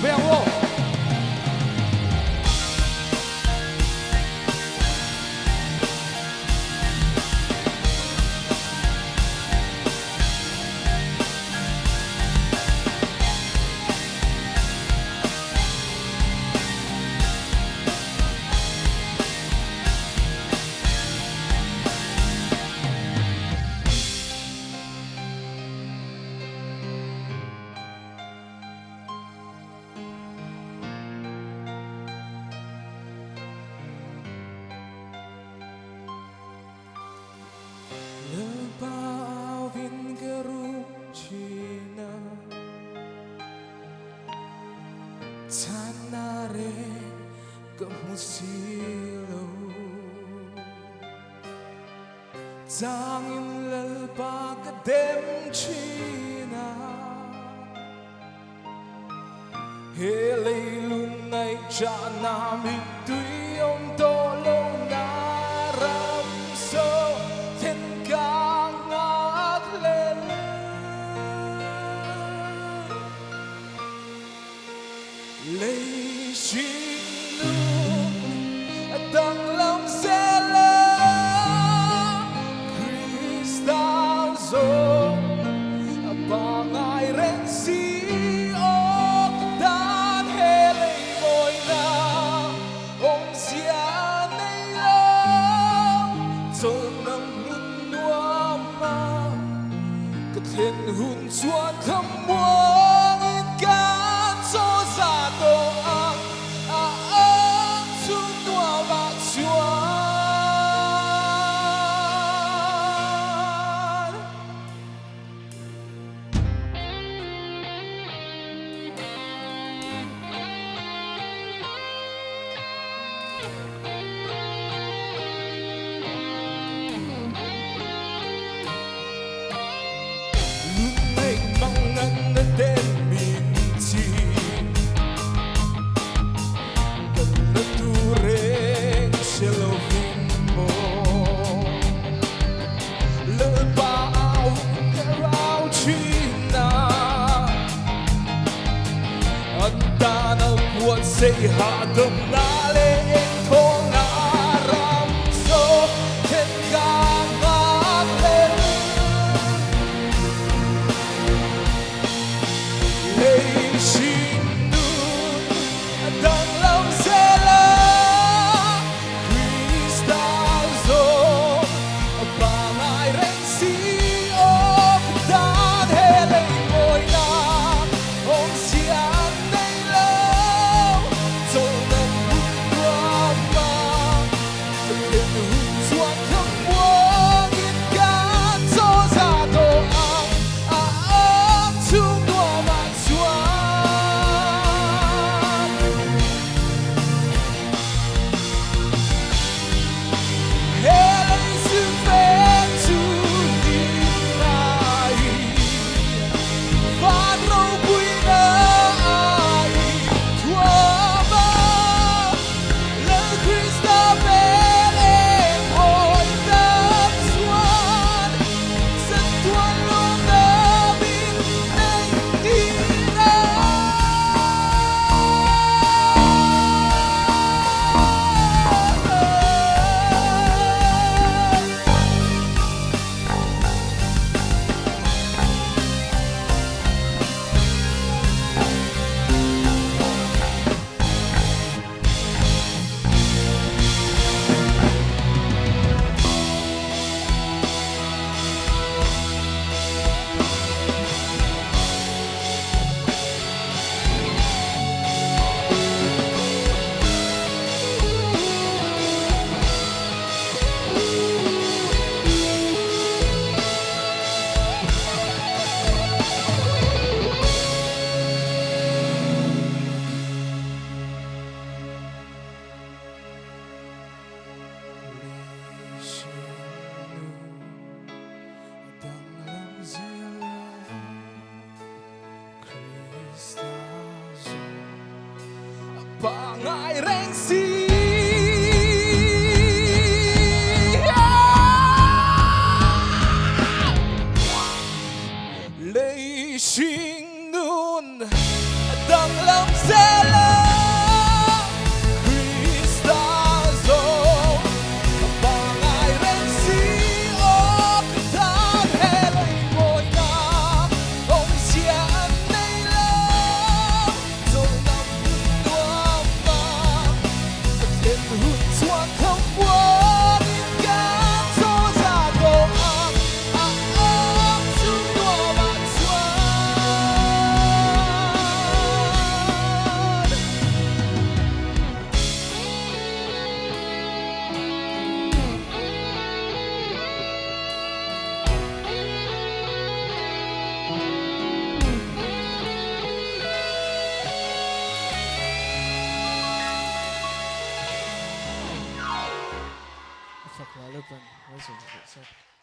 非常弱。Tanare kemusilo Tangin lalpa kadem china Hele lunay chanami tuyong tolo naram so thiên ca ngát lên lấy xin luôn tầng lòng sẽ là Christa rồi và ngài rèn si ô đan hệ lấy ngồi na ông xia này lâu cho nâng hun noa ma cái thiên hun chuan thầm muang in can cho ra tô ang chu noa va chuan lunay mangan na den min chi Nature Shalom mo Lebao Karao China Anta na buwan say hadam na leeng kong aram so Ken ka ngalen Lay xin nun Adang lam sela Christa zo Bangay ren si o Dan helay mo'y na Om siyan nay law Tol ng bundrama Ken hun chuan kham muang in kan so za do ang chung dua man chuan Helay sự phép chu đi lại Phát râu quy nơ ai Thua ba Lời Christa bên em hồi tâm xuân Dân tuan luôn đỡ bin nâng đi ra Bangay ren si Lay xin nun Dang lòng sẽ lớn Cristazo Pangailan siyo Katahelay mo na Kung siya ay lang Dong nằm đua mà Thật hiện hụt xoa không quá Nên cả cho ra đồ ấm Chúng đua bạn xoa Fuck, Lalaban. Where's it?